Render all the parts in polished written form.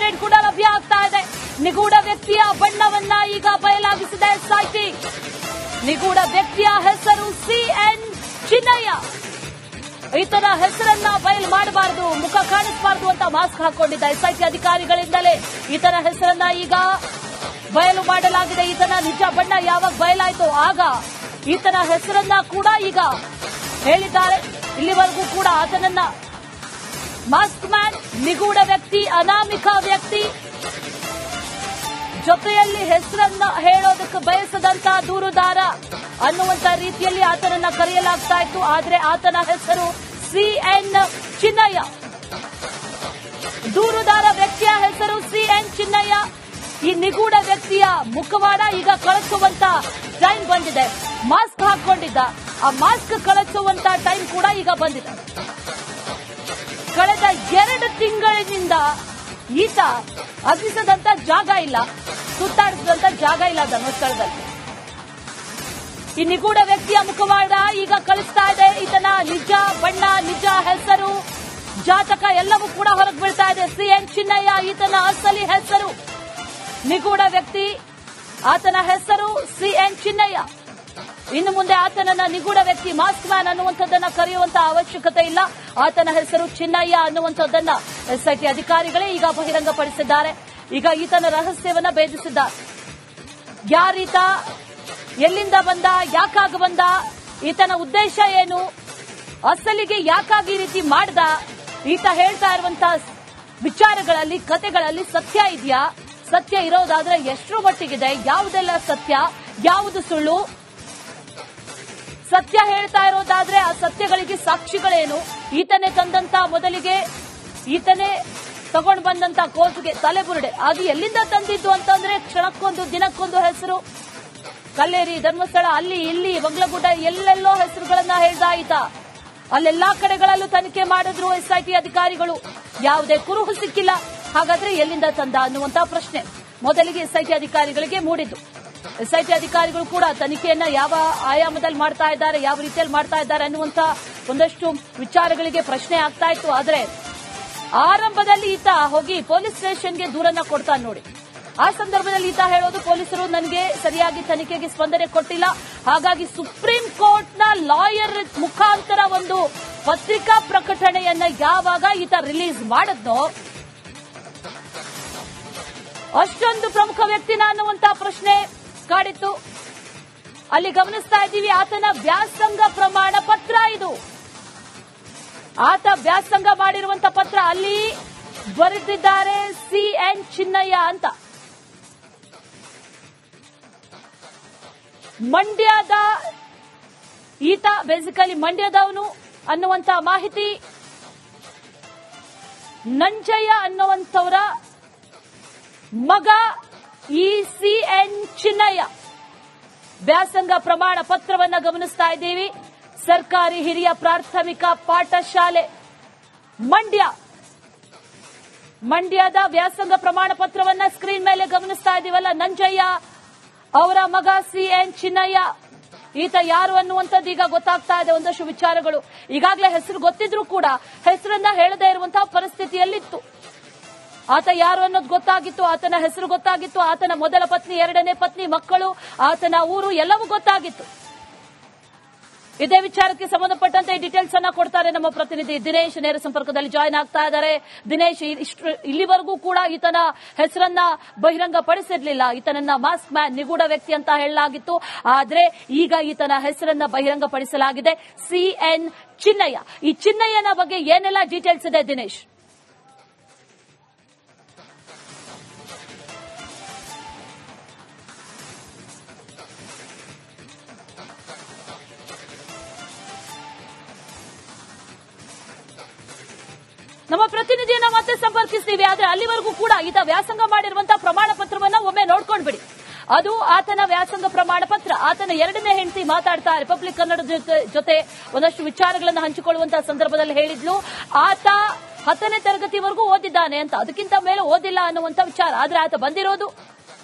Update ಕೂಡ ಲಭ್ಯ ಆಗ್ತಾ ಇದೆ. ನಿಗೂಢ ವ್ಯಕ್ತಿಯ ಬಣ್ಣವನ್ನ ಈಗ ಬಯಲಾಗಿಸಿದೆ ಎಸ್ಐಟಿ. ನಿಗೂಢ ವ್ಯಕ್ತಿಯ ಹೆಸರು ಸಿಎನ್ ಚಿನ್ನಯ್ಯ. ಈತನ ಹೆಸರನ್ನ ಬಯಲು ಮಾಡಬಾರದು, ಮುಖ ಕಾಣಿಸಬಾರದು ಅಂತ ಮಾಸ್ಕ್ ಹಾಕೊಂಡಿದ್ದ ಎಸ್ಐಟಿ ಅಧಿಕಾರಿಗಳಿಂದಲೇ ಈತನ ಹೆಸರನ್ನ ಈಗ ಬಯಲು ಮಾಡಲಾಗಿದೆ. ಈತನ ನಿಜ ಬಣ್ಣ ಯಾವಾಗ ಬಯಲಾಯಿತೋ ಆಗ ಈತನ ಹೆಸರನ್ನ ಕೂಡ ಈಗ ಹೇಳಿದ್ದಾರೆ. ಇಲ್ಲಿವರೆಗೂ ಕೂಡ ಆತನನ್ನ ಮಾಸ್ಕ್ ಮ್ಯಾನ್, ನಿಗೂಢ ವ್ಯಕ್ತಿ, ಅನಾಮಿಕ ವ್ಯಕ್ತಿ, ಜೊತೆಯಲ್ಲಿ ಹೆಸರನ್ನ ಹೇಳೋದಕ್ಕೆ ಬಯಸದಂತ ದೂರುದಾರ ಅನ್ನುವಂತ ರೀತಿಯಲ್ಲಿ ಆತನನ್ನ ಕರೆಯಲಾಗ್ತಾ ಇತ್ತು. ಆದರೆ ಆತನ ಹೆಸರು ಸಿಎನ್ ಚಿನ್ನಯ್ಯ. ದೂರುದಾರ ವ್ಯಕ್ತಿಯ ಹೆಸರು ಸಿಎನ್ ಚಿನ್ನಯ್ಯ. ಈ ನಿಗೂಢ ವ್ಯಕ್ತಿಯ ಮುಖವಾಡ ಈಗ ಕಳಚುವಂತ ಟೈಮ್ ಬಂದಿದೆ. ಮಾಸ್ಕ್ ಹಾಕೊಂಡಿದ್ದ, ಆ ಮಾಸ್ಕ್ ಕಳಚುವಂತ ಟೈಮ್ ಕೂಡ ಈಗ ಬಂದಿದೆ. ಕಳೆದ 2 ತಿಂಗಳಿನಿಂದ ಈತ ಅಗಿಸದಂತ ಜಾಗ ಇಲ್ಲ, ಸುತ್ತಾಡಿಸಿದಂತ ಜಾಗ ಇಲ್ಲ ಧರ್ಮಸ್ಥಳದಲ್ಲಿ. ಈ ನಿಗೂಢ ವ್ಯಕ್ತಿಯ ಮುಖವಾಡ ಈಗ ಕಳಿಸ್ತಾ ಇದೆ. ಈತನ ನಿಜ ಬಣ್ಣ, ನಿಜ ಹೆಸರು, ಜಾತಕ ಎಲ್ಲವೂ ಕೂಡ ಹೊರಗೆ ಬೀಳ್ತಾ ಇದೆ. ಸಿಎನ್ ಚಿನ್ನಯ್ಯ ಈತನ ಅಸಲಿ ಹೆಸರು. ನಿಗೂಢ ವ್ಯಕ್ತಿ, ಆತನ ಹೆಸರು ಸಿಎನ್ ಚಿನ್ನಯ್ಯ. ಇನ್ನು ಮುಂದೆ ಆತನನ್ನ ನಿಗೂಢ ವ್ಯಕ್ತಿ, ಮಾಸ್ಕ್ ಮ್ಯಾನ್ ಅನ್ನುವಂಥದ್ದನ್ನ ಕರೆಯುವಂತಹ ಅವಶ್ಯಕತೆ ಇಲ್ಲ. ಆತನ ಹೆಸರು ಚಿನ್ನಯ್ಯ ಅನ್ನುವಂಥದ್ದನ್ನ ಎಸ್ಐಟಿ ಅಧಿಕಾರಿಗಳೇ ಈಗ ಬಹಿರಂಗಪಡಿಸಿದ್ದಾರೆ. ಈಗ ಈತನ ರಹಸ್ಯವನ್ನ ಭೇದಿಸಿದ್ದಾರೆ. ಯಾರೀತ, ಎಲ್ಲಿಂದ ಬಂದ, ಯಾಕಾಗ ಬಂದ, ಈತನ ಉದ್ದೇಶ ಏನು, ಅಸಲಿಗೆ ಯಾಕಾಗಿ ಈ ರೀತಿ ಮಾಡ್ದ, ಈತ ಹೇಳ್ತಾ ಇರುವಂತಹ ವಿಚಾರಗಳಲ್ಲಿ, ಕಥೆಗಳಲ್ಲಿ ಸತ್ಯ ಇದೆಯಾ, ಸತ್ಯ ಇರೋದಾದ್ರೆ ಎಷ್ಟರ ಮಟ್ಟಿಗಿದೆ, ಯಾವುದೆಲ್ಲ ಸತ್ಯ, ಯಾವುದು ಸುಳ್ಳು, ಸತ್ಯ ಹೇಳ್ತಾ ಇರೋದಾದ್ರೆ ಆ ಸತ್ಯಗಳಿಗೆ ಸಾಕ್ಷಿಗಳೇನು, ಈತನೇ ತಂದಂತ, ಮೊದಲಿಗೆ ಈತನೇ ತಗೊಂಡು ಬಂದಂತ ಕೋರ್ಟ್ಗೆ ತಲೆಬುರುಡೆ, ಅದು ಎಲ್ಲಿಂದ ತಂದಿದ್ದು ಅಂತಂದ್ರೆ ಕ್ಷಣಕ್ಕೊಂದು ದಿನಕ್ಕೊಂದು ಹೆಸರು. ಕಲ್ಲೇರಿ, ಧರ್ಮಸ್ಥಳ, ಅಲ್ಲಿ ಇಲ್ಲಿ ಬಗ್ಲಗುಡ್ಡ ಎಲ್ಲೆಲ್ಲೋ ಹೆಸರುಗಳನ್ನ ಹೇಳ್ದ ಈತ. ಅಲ್ಲೆಲ್ಲಾ ಕಡೆಗಳಲ್ಲೂ ತನಿಖೆ ಮಾಡಿದ್ರು ಎಸ್ಐಟಿ ಅಧಿಕಾರಿಗಳು, ಯಾವುದೇ ಕುರುಹು ಸಿಕ್ಕಿಲ್ಲ. ಹಾಗಾದ್ರೆ ಎಲ್ಲಿಂದ ತಂದ ಅನ್ನುವಂತ ಪ್ರಶ್ನೆ ಮೊದಲಿಗೆ ಎಸ್ಐಟಿ ಅಧಿಕಾರಿಗಳಿಗೆ ಮೂಡಿದ್ದು. ಎಸ್ಐಟಿ ಅಧಿಕಾರಿಗಳು ಕೂಡ ತನಿಖೆಯನ್ನ ಯಾವ ಆಯಾಮದಲ್ಲಿ ಮಾಡ್ತಾ ಇದ್ದಾರೆ, ಯಾವ ರೀತಿಯಲ್ಲಿ ಮಾಡ್ತಾ ಇದ್ದಾರೆ ಅನ್ನುವಂತ ಒಂದಷ್ಟು ವಿಚಾರಗಳಿಗೆ ಪ್ರಶ್ನೆ ಆಗ್ತಾ ಇತ್ತು. ಆದ್ರೆ ಆರಂಭದಲ್ಲಿ ಈತ ಹೋಗಿ ಪೊಲೀಸ್ ಸ್ಟೇಷನ್ಗೆ ದೂರನ್ನ ಕೊಡ್ತಾನೆ ನೋಡಿ. ಆ ಸಂದರ್ಭದಲ್ಲಿ ಈತ ಹೇಳೋದು, ಪೊಲೀಸರು ನನಗೆ ಸರಿಯಾಗಿ ತನಿಖೆಗೆ ಸ್ಪಂದನೆ ಕೊಟ್ಟಿಲ್ಲ, ಹಾಗಾಗಿ ಸುಪ್ರೀಂ ಕೋರ್ಟ್ನ ಲಾಯರ್ ಮುಖಾಂತರ ಒಂದು ಪತ್ರಿಕಾ ಪ್ರಕಟಣೆಯನ್ನ ಯಾವಾಗ ಈತ ರಿಲೀಸ್ ಮಾಡಿದ್ನೋ ಅಷ್ಟೊಂದು ಪ್ರಮುಖ ವ್ಯಕ್ತಿನ ಅನ್ನುವಂತ ಪ್ರಶ್ನೆ ಕಾಡಿತ್ತು. ಅಲ್ಲಿ ಗಮನಿಸ್ತಾ ಇದ್ದೀವಿ, ಆತನ ವ್ಯಾಸಂಗ ಪ್ರಮಾಣ ಪತ್ರ ಇದು. ಆತ ವ್ಯಾಸಂಗ ಮಾಡಿರುವಂತ ಪತ್ರ, ಅಲ್ಲಿ ಬರೆದಿದ್ದಾರೆ ಸಿಎನ್ ಚಿನ್ನಯ್ಯ ಅಂತ. ಮಂಡ್ಯದ ಈತ, ಬೇಸಿಕಲಿ ಮಂಡ್ಯದವನು ಅನ್ನುವಂತ ಮಾಹಿತಿ. ನಂಜಯ್ಯ ಅನ್ನುವಂಥವರ ಮಗ ಈ ಸಿಎನ್ ಚಿನ್ನಯ್ಯ. ವ್ಯಾಸಂಗ ಪ್ರಮಾಣ ಪತ್ರವನ್ನ ಗಮನಿಸ್ತಾ ಇದ್ದೀವಿ. ಸರ್ಕಾರಿ ಹಿರಿಯ ಪ್ರಾಥಮಿಕ ಪಾಠಶಾಲೆ ಮಂಡ್ಯದ ವ್ಯಾಸಂಗ ಪ್ರಮಾಣ ಪತ್ರವನ್ನ ಸ್ಕ್ರೀನ್ ಮೇಲೆ ಗಮನಿಸ್ತಾ ಇದ್ದೀವಲ್ಲ. ನಂಜಯ್ಯ ಅವರ ಮಗ ಸಿಎನ್ ಚಿನ್ನಯ್ಯ, ಈತ ಯಾರು ಅನ್ನುವಂಥದ್ದು ಈಗ ಗೊತ್ತಾಗ್ತಾ ಇದೆ. ಒಂದಷ್ಟು ವಿಚಾರಗಳು ಈಗಾಗಲೇ ಹೆಸರು ಗೊತ್ತಿದ್ರೂ ಕೂಡ ಹೆಸರನ್ನ ಹೇಳದೇ ಇರುವಂತಹ ಪರಿಸ್ಥಿತಿಯಲ್ಲಿತ್ತು. ಆತ ಯಾರು ಅನ್ನೋದು ಗೊತ್ತಾಗಿತ್ತು, ಆತನ ಹೆಸರು ಗೊತ್ತಾಗಿತ್ತು, ಆತನ ಮೊದಲ ಪತ್ನಿ, ಎರಡನೇ ಪತ್ನಿ, ಮಕ್ಕಳು, ಆತನ ಊರು ಎಲ್ಲವೂ ಗೊತ್ತಾಗಿತ್ತು. ಇದೇ ವಿಚಾರಕ್ಕೆ ಸಂಬಂಧಪಟ್ಟಂತೆ ಡೀಟೇಲ್ಸ್ ಅನ್ನ ಕೊಡ್ತಾರೆ ನಮ್ಮ ಪ್ರತಿನಿಧಿ ದಿನೇಶ್. ನೇರ ಸಂಪರ್ಕದಲ್ಲಿ ಜಾಯಿನ್ ಆಗ್ತಾ ಇದ್ದಾರೆ. ದಿನೇಶ್, ಇಲ್ಲಿವರೆಗೂ ಕೂಡ ಈತನ ಹೆಸರನ್ನ ಬಹಿರಂಗ ಪಡಿಸಿರ್ಲಿಲ್ಲ. ಈತನನ್ನ ಮಾಸ್ಕ್ ಮ್ಯಾನ್, ನಿಗೂಢ ವ್ಯಕ್ತಿ ಅಂತ ಹೇಳಲಾಗಿತ್ತು. ಆದ್ರೆ ಈಗ ಈತನ ಹೆಸರನ್ನ ಬಹಿರಂಗ ಪಡಿಸಲಾಗಿದೆ, ಸಿಎನ್ ಚಿನ್ನಯ್ಯ. ಈ ಚಿನ್ನಯ್ಯನ ಬಗ್ಗೆ ಏನೆಲ್ಲ ಡೀಟೇಲ್ಸ್ ಇದೆ ದಿನೇಶ್? ನಮ್ಮ ಪ್ರತಿನಿಧಿಯನ್ನ ಮತ್ತೆ ಸಂಪರ್ಕಿಸ್ತೀವಿ. ಆದ್ರೆ ಅಲ್ಲಿವರೆಗೂ ಕೂಡ ಈತ ವ್ಯಾಸಂಗ ಮಾಡಿರುವಂತಹ ಪ್ರಮಾಣ ಪತ್ರವನ್ನ ಒಮ್ಮೆ ನೋಡ್ಕೊಂಡ್ಬಿಡಿ. ಅದು ಆತನ ವ್ಯಾಸಂಗ ಪ್ರಮಾಣ ಪತ್ರ. ಆತನ ಎರಡನೇ ಹೆಂಡತಿ ಮಾತಾಡ್ತಾ ರಿಪಬ್ಲಿಕ್ ಕನ್ನಡದ ಜೊತೆ ಒಂದಷ್ಟು ವಿಚಾರಗಳನ್ನು ಹಂಚಿಕೊಳ್ಳುವಂತಹ ಸಂದರ್ಭದಲ್ಲಿ ಹೇಳಿದ್ಲು, ಆತ 10ನೇ ತರಗತಿವರೆಗೂ ಓದಿದ್ದಾನೆ ಅಂತ, ಅದಕ್ಕಿಂತ ಮೇಲೆ ಓದಿಲ್ಲ ಅನ್ನುವಂತ ವಿಚಾರ. ಆದ್ರೆ ಆತ ಬಂದಿರೋದು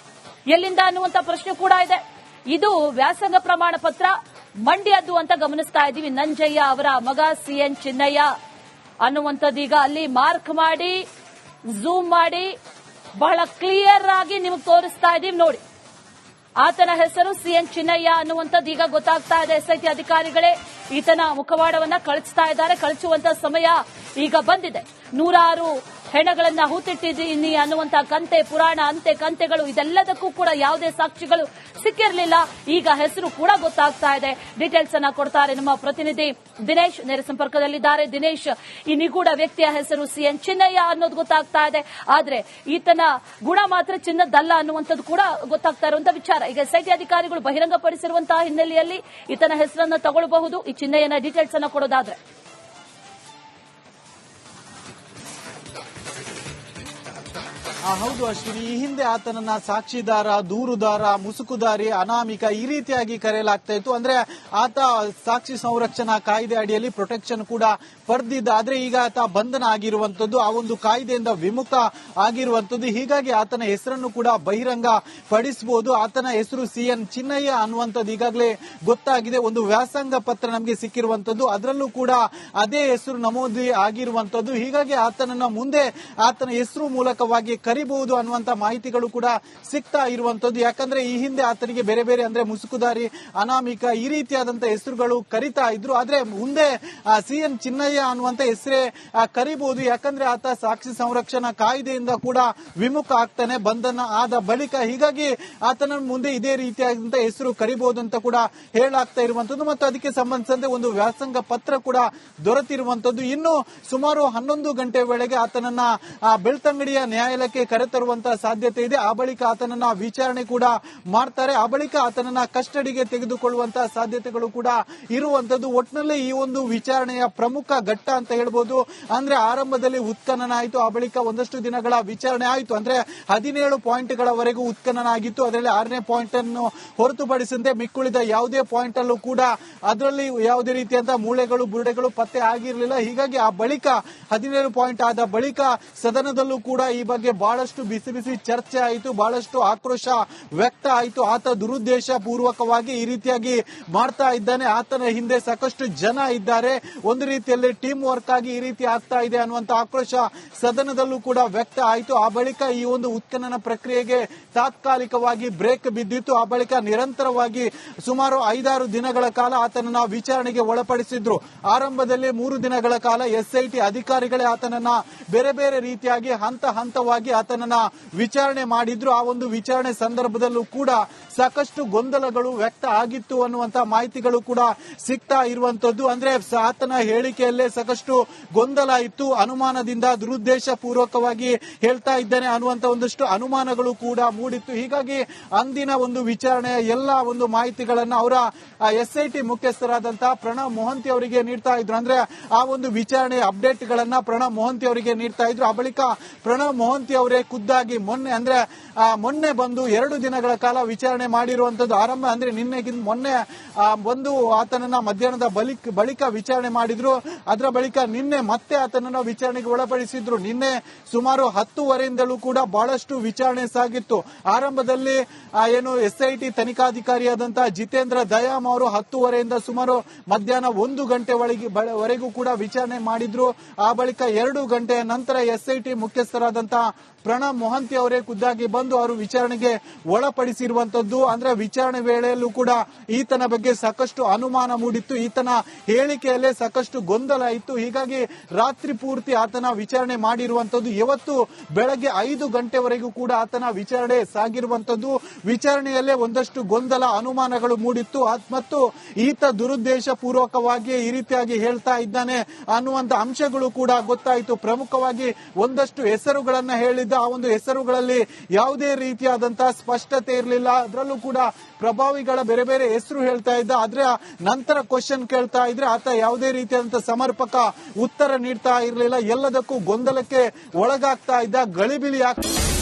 ಎಲ್ಲಿಂದ ಅನ್ನುವಂತ ಪ್ರಶ್ನೆ ಕೂಡ ಇದೆ. ಇದು ವ್ಯಾಸಂಗ ಪ್ರಮಾಣ ಪತ್ರ ಮಂಡ್ಯದ್ದು ಅಂತ ಗಮನಿಸ್ತಾ ಇದ್ದೀವಿ. ನಂಜಯ್ಯ ಅವರ ಮಗ ಸಿಎನ್ ಚಿನ್ನಯ್ಯ ಅನ್ನುವಂಥದ್ದು ಈಗ ಅಲ್ಲಿ ಮಾರ್ಕ್ ಮಾಡಿ, ಝೂಮ್ ಮಾಡಿ ಬಹಳ ಕ್ಲಿಯರ್ ಆಗಿ ನಿಮಗೆ ತೋರಿಸ್ತಾ ಇದೀವಿ ನೋಡಿ. ಆತನ ಹೆಸರು ಸಿಎನ್ ಚಿನ್ನಯ್ಯ ಅನ್ನುವಂಥದ್ದು ಈಗ ಗೊತ್ತಾಗ್ತಾ ಇದೆ. ಎಸ್ಐಟಿ ಅಧಿಕಾರಿಗಳೇ ಈತನ ಮುಖವಾಡವನ್ನ ಕಳಿಸ್ತಾ ಇದ್ದಾರೆ. ಕಳಿಸುವಂತ ಸಮಯ ಈಗ ಬಂದಿದೆ. ನೂರಾರು ಹೆಣಗಳನ್ನ ಹೂತಿಟ್ಟಿದ್ದೀನಿ ಅನ್ನುವಂತಹ ಕಂತೆ ಪುರಾಣ ಅಂತೆ ಕಂತೆಗಳು ಇದೆಲ್ಲದಕ್ಕೂ ಕೂಡ ಯಾವುದೇ ಸಾಕ್ಷಿಗಳು ಸಿಕ್ಕಿರಲಿಲ್ಲ. ಈಗ ಹೆಸರು ಕೂಡ ಗೊತ್ತಾಗ್ತಾ ಇದೆ. ಡೀಟೇಲ್ಸ್ ಅನ್ನ ಕೊಡ್ತಾರೆ ನಮ್ಮ ಪ್ರತಿನಿಧಿ ದಿನೇಶ್, ನೇರ ಸಂಪರ್ಕದಲ್ಲಿದ್ದಾರೆ. ದಿನೇಶ್, ಈ ನಿಗೂಢ ವ್ಯಕ್ತಿಯ ಹೆಸರು ಸಿಎನ್ ಚಿನ್ನಯ್ಯ ಅನ್ನೋದು ಗೊತ್ತಾಗ್ತಾ ಇದೆ. ಆದ್ರೆ ಈತನ ಗುಣ ಮಾತ್ರ ಚಿನ್ನದಲ್ಲ ಅನ್ನುವಂಥದ್ದು ಕೂಡ ಗೊತ್ತಾಗ್ತಾ ಇರುವಂತಹ ವಿಚಾರ. ಈಗ ಎಸ್ಐಟಿ ಅಧಿಕಾರಿಗಳು ಬಹಿರಂಗಪಡಿಸಿರುವಂತಹ ಹಿನ್ನೆಲೆಯಲ್ಲಿ ಈತನ ಹೆಸರನ್ನ ತಗೊಳ್ಳಬಹುದು. ಈ ಚಿನ್ನಯ್ಯನ ಡೀಟೇಲ್ಸ್ ಅನ್ನ ಕೊಡೋದಾದ್ರೆ ಹೌದು ಅಶ್ವಿನಿ, ಈ ಹಿಂದೆ ಆತನನ್ನ ಸಾಕ್ಷಿದಾರ, ದೂರುದಾರ, ಮುಸುಕುದಾರಿ, ಅನಾಮಿಕ ಈ ರೀತಿಯಾಗಿ ಕರೆಯಲಾಗ್ತಾ ಇತ್ತು. ಅಂದ್ರೆ ಆತ ಸಾಕ್ಷಿ ಸಂರಕ್ಷಣಾ ಕಾಯ್ದೆ ಅಡಿಯಲ್ಲಿ ಪ್ರೊಟೆಕ್ಷನ್ ಕೂಡ ಪಡೆದಿದ್ದ. ಆದ್ರೆ ಈಗ ಆತ ಬಂಧನ ಆಗಿರುವಂತದ್ದು, ಆ ಒಂದು ಕಾಯ್ದೆಯಿಂದ ವಿಮುಖ ಆಗಿರುವಂತದ್ದು. ಹೀಗಾಗಿ ಆತನ ಹೆಸರನ್ನು ಕೂಡ ಬಹಿರಂಗ ಪಡಿಸಬಹುದು. ಆತನ ಹೆಸರು ಸಿಎನ್ ಚಿನ್ನಯ್ಯ ಅನ್ನುವಂಥದ್ದು ಈಗಾಗಲೇ ಗೊತ್ತಾಗಿದೆ. ಒಂದು ವ್ಯಾಸಂಗ ಪತ್ರ ನಮಗೆ ಸಿಕ್ಕಿರುವಂತದ್ದು, ಅದರಲ್ಲೂ ಕೂಡ ಅದೇ ಹೆಸರು ನಮೂದಿ ಆಗಿರುವಂತದ್ದು. ಹೀಗಾಗಿ ಆತನನ್ನ ಮುಂದೆ ಆತನ ಹೆಸರು ಮೂಲಕವಾಗಿ ಕರಿಬಹುದು ಅನ್ನುವಂತ ಮಾಹಿತಿಗಳು ಕೂಡ ಸಿಗ್ತಾ ಇರುವಂತದ್ದು. ಯಾಕಂದ್ರೆ ಈ ಹಿಂದೆ ಆತನಿಗೆ ಬೇರೆ ಬೇರೆ ಅಂದ್ರೆ ಮುಸುಕುದಾರಿ, ಅನಾಮಿಕ ಈ ರೀತಿಯಾದಂತಹ ಹೆಸರುಗಳು ಕರಿತಾ ಇದ್ರು. ಆದ್ರೆ ಮುಂದೆ ಸಿಎನ್ ಚಿನ್ನಯ್ಯ ಅನ್ನುವಂತ ಹೆಸರೇ ಕರಿಬಹುದು. ಯಾಕಂದ್ರೆ ಆತ ಸಾಕ್ಷಿ ಸಂರಕ್ಷಣಾ ಕಾಯ್ದೆಯಿಂದ ಕೂಡ ವಿಮುಖ ಆಗ್ತಾನೆ ಬಂಧನ ಆದ ಬಳಿಕ. ಹೀಗಾಗಿ ಆತನ ಮುಂದೆ ಇದೇ ರೀತಿಯಾದಂತಹ ಹೆಸರು ಕರಿಬಹುದು ಅಂತ ಕೂಡ ಹೇಳಾಗ್ತಾ ಇರುವಂತದ್ದು. ಮತ್ತು ಅದಕ್ಕೆ ಸಂಬಂಧಿಸಿದಂತೆ ಒಂದು ವ್ಯಾಸಂಗ ಪತ್ರ ಕೂಡ ದೊರೆತಿರುವಂತದ್ದು. ಇನ್ನು ಸುಮಾರು 11 ಗಂಟೆ ವೇಳೆಗೆ ಆತನನ್ನ ಬೆಳ್ತಂಗಡಿಯ ನ್ಯಾಯಾಲಯಕ್ಕೆ ಕರೆತರುವಂತಹ ಸಾಧ್ಯತೆ ಇದೆ. ಆ ಬಳಿಕ ಆತನನ್ನ ವಿಚಾರಣೆ ಕೂಡ ಮಾಡ್ತಾರೆ. ಆ ಬಳಿಕ ಆತನನ್ನ ಕಸ್ಟಡಿಗೆ ತೆಗೆದುಕೊಳ್ಳುವಂತಹ ಸಾಧ್ಯತೆಗಳು ಕೂಡ ಇರುವಂತದ್ದು. ಒಟ್ಟಿನಲ್ಲಿ ಈ ಒಂದು ವಿಚಾರಣೆಯ ಪ್ರಮುಖ ಘಟ್ಟ ಅಂತ ಹೇಳ್ಬೋದು. ಅಂದ್ರೆ ಆರಂಭದಲ್ಲಿ ಉತ್ಖನನ ಆಯಿತು, ಆ ಬಳಿಕ ಒಂದಷ್ಟು ದಿನಗಳ ವಿಚಾರಣೆ ಆಯಿತು. ಅಂದ್ರೆ 17 ಪಾಯಿಂಟ್ಗಳವರೆಗೂ ಉತ್ಖನನ ಆಗಿತ್ತು. ಅದರಲ್ಲಿ 6ನೇ ಪಾಯಿಂಟ್ ಅನ್ನು ಹೊರತುಪಡಿಸಿದಂತೆ ಮಿಕ್ಕುಳಿದ ಯಾವುದೇ ಪಾಯಿಂಟ್ ಅಲ್ಲೂ ಕೂಡ ಅದರಲ್ಲಿ ಯಾವುದೇ ರೀತಿಯಂತಹ ಮೂಳೆಗಳು ಬುರುಡೆಗಳು ಪತ್ತೆ ಆಗಿರಲಿಲ್ಲ. ಹೀಗಾಗಿ ಆ ಬಳಿಕ 17 ಪಾಯಿಂಟ್ ಆದ ಬಳಿಕ ಸದನದಲ್ಲೂ ಕೂಡ ಈ ಬಗ್ಗೆ ಬಹಳಷ್ಟು ಬಿಸಿ ಬಿಸಿ ಚರ್ಚೆ ಆಯಿತು, ಬಹಳಷ್ಟು ಆಕ್ರೋಶ ವ್ಯಕ್ತ ಆಯಿತು. ಆತ ದುರುದ್ದೇಶ ಪೂರ್ವಕವಾಗಿ ಈ ರೀತಿಯಾಗಿ ಮಾಡ್ತಾ ಇದ್ದಾನೆ, ಆತನ ಹಿಂದೆ ಸಾಕಷ್ಟು ಜನ ಇದ್ದಾರೆ, ಒಂದು ರೀತಿಯಲ್ಲಿ ಟೀಮ್ ವರ್ಕ್ ಆಗಿ ಈ ರೀತಿ ಆಗ್ತಾ ಇದೆ ಅನ್ನುವಂತ ಆಕ್ರೋಶ ಸದನದಲ್ಲೂ ಕೂಡ ವ್ಯಕ್ತ ಆಯಿತು. ಆ ಬಳಿಕ ಈ ಒಂದು ಉತ್ಖನನ ಪ್ರಕ್ರಿಯೆಗೆ ತಾತ್ಕಾಲಿಕವಾಗಿ ಬ್ರೇಕ್ ಬಿದ್ದಿತ್ತು. ಆ ಬಳಿಕ ನಿರಂತರವಾಗಿ ಸುಮಾರು 5-6 ದಿನಗಳ ಕಾಲ ಆತನನ್ನ ವಿಚಾರಣೆಗೆ ಒಳಪಡಿಸಿದ್ರು. ಆರಂಭದಲ್ಲಿ 3 ದಿನಗಳ ಕಾಲ ಎಸ್ಐಟಿ ಅಧಿಕಾರಿಗಳೇ ಆತನನ್ನ ಬೇರೆ ಬೇರೆ ರೀತಿಯಾಗಿ ಹಂತ ಹಂತವಾಗಿ ಆತನನ್ನ ವಿಚಾರಣೆ ಮಾಡಿದ್ರು. ಆ ಒಂದು ವಿಚಾರಣೆ ಸಂದರ್ಭದಲ್ಲೂ ಕೂಡ ಸಾಕಷ್ಟು ಗೊಂದಲಗಳು ವ್ಯಕ್ತ ಆಗಿತ್ತು ಅನ್ನುವಂತ ಮಾಹಿತಿಗಳು ಕೂಡ ಸಿಗ್ತಾ ಇರುವಂತದ್ದು. ಅಂದ್ರೆ ಆತನ ಹೇಳಿಕೆಯಲ್ಲೇ ಸಾಕಷ್ಟು ಗೊಂದಲ ಇತ್ತು, ಅನುಮಾನದಿಂದ ದುರುದ್ದೇಶ ಪೂರ್ವಕವಾಗಿ ಹೇಳ್ತಾ ಇದ್ದಾನೆ ಅನ್ನುವಂತ ಒಂದಷ್ಟು ಅನುಮಾನಗಳು ಕೂಡ ಮೂಡಿತ್ತು. ಹೀಗಾಗಿ ಅಂದಿನ ಒಂದು ವಿಚಾರಣೆಯ ಎಲ್ಲ ಒಂದು ಮಾಹಿತಿಗಳನ್ನ ಅವರ ಎಸ್ಐಟಿ ಮುಖ್ಯಸ್ಥರಾದಂತಹ ಪ್ರಣವ್ ಮೊಹಂತಿ ಅವರಿಗೆ ನೀಡ್ತಾ ಇದ್ರು. ಅಂದ್ರೆ ಆ ಒಂದು ವಿಚಾರಣೆಯ ಅಪ್ಡೇಟ್ ಗಳನ್ನ ಪ್ರಣವ್ ಮೊಹಂತಿ ಅವರಿಗೆ ನೀಡ್ತಾ ಇದ್ರು. ಆ ಬಳಿಕ ಪ್ರಣವ್ ಮೊಹಂತಿ ಅವರೇ ಖುದ್ದಾಗಿ ಮೊನ್ನೆ ಬಂದು 2 ದಿನಗಳ ಕಾಲ ವಿಚಾರಣೆ ಮಾಡಿರುವಂತದ್ದು. ಆರಂಭ ಅಂದ್ರೆ ಮೊನ್ನೆ ಬಂದು ಆತನನ್ನ ಮಧ್ಯಾಹ್ನದ ಬಳಿಕ ವಿಚಾರಣೆ ಮಾಡಿದ್ರು. ಅದರ ಬಳಿಕ ನಿನ್ನೆ ಮತ್ತೆ ಆತನನ್ನ ವಿಚಾರಣೆಗೆ ಒಳಪಡಿಸಿದ್ರು. ನಿನ್ನೆ ಸುಮಾರು 10:30ಯಿಂದಲೂ ಕೂಡ ಬಹಳಷ್ಟು ವಿಚಾರಣೆ ಸಾಗಿತ್ತು. ಆರಂಭದಲ್ಲಿ ಏನು ಎಸ್ಐಟಿ ತನಿಖಾಧಿಕಾರಿಯಾದಂತಹ ಜಿತೇಂದ್ರ ದಯಾಮ್ ಅವರು 10:30ಯಿಂದ ಸುಮಾರು ಮಧ್ಯಾಹ್ನ 1 ಗಂಟೆವರೆಗೂ ಕೂಡ ವಿಚಾರಣೆ ಮಾಡಿದ್ರು. ಆ ಬಳಿಕ 2 ಗಂಟೆಯ ನಂತರ ಎಸ್ಐಟಿ ಮುಖ್ಯಸ್ಥರಾದಂತಹ ಪ್ರಣವ್ ಮೊಹಂತಿ ಅವರೇ ಖುದ್ದಾಗಿ ಬಂದು ಅವರು ವಿಚಾರಣೆಗೆ ಒಳಪಡಿಸಿರುವಂತದ್ದು. ಅಂದ್ರೆ ವಿಚಾರಣೆ ವೇಳೆಯಲ್ಲೂ ಕೂಡ ಈತನ ಬಗ್ಗೆ ಸಾಕಷ್ಟು ಅನುಮಾನ ಮೂಡಿತ್ತು, ಈತನ ಹೇಳಿಕೆಯಲ್ಲೇ ಸಾಕಷ್ಟು ಗೊಂದಲ ಇತ್ತು. ಹೀಗಾಗಿ ರಾತ್ರಿ ಪೂರ್ತಿ ಆತನ ವಿಚಾರಣೆ ಮಾಡಿರುವಂತದ್ದು. ಇವತ್ತು ಬೆಳಗ್ಗೆ 5 ಗಂಟೆವರೆಗೂ ಕೂಡ ಆತನ ವಿಚಾರಣೆ ಸಾಗಿರುವಂತದ್ದು. ವಿಚಾರಣೆಯಲ್ಲೇ ಒಂದಷ್ಟು ಗೊಂದಲ ಅನುಮಾನಗಳು ಮೂಡಿತ್ತು ಮತ್ತು ಈತ ದುರುದ್ದೇಶ ಪೂರ್ವಕವಾಗಿ ಈ ರೀತಿಯಾಗಿ ಹೇಳ್ತಾ ಇದ್ದಾನೆ ಅನ್ನುವಂತ ಅಂಶಗಳು ಕೂಡ ಗೊತ್ತಾಯಿತು. ಪ್ರಮುಖವಾಗಿ ಒಂದಷ್ಟು ಹೆಸರುಗಳನ್ನ ಹೇಳಿದ್ದ, ಆ ಒಂದು ಹೆಸರುಗಳಲ್ಲಿ ಯಾವುದೇ ರೀತಿಯಾದಂತಹ ಸ್ಪಷ್ಟತೆ ಇರಲಿಲ್ಲ. ಅದರಲ್ಲೂ ಕೂಡ ಪ್ರಭಾವಿಗಳ ಬೇರೆ ಬೇರೆ ಹೆಸರು ಹೇಳ್ತಾ ಇದ್ದ. ಆದ್ರೆ ನಂತರ ಕ್ವಶನ್ ಕೇಳ್ತಾ ಇದ್ರೆ ಆತ ಯಾವುದೇ ರೀತಿಯಾದಂತಹ ಸಮರ್ಪಕ ಉತ್ತರ ನೀಡ್ತಾ ಇರಲಿಲ್ಲ. ಎಲ್ಲದಕ್ಕೂ ಗೊಂದಲಕ್ಕೆ ಒಳಗಾಗ್ತಾ ಇದ್ದ, ಗಳಿಬಿಳಿ ಆಗ್ತಾ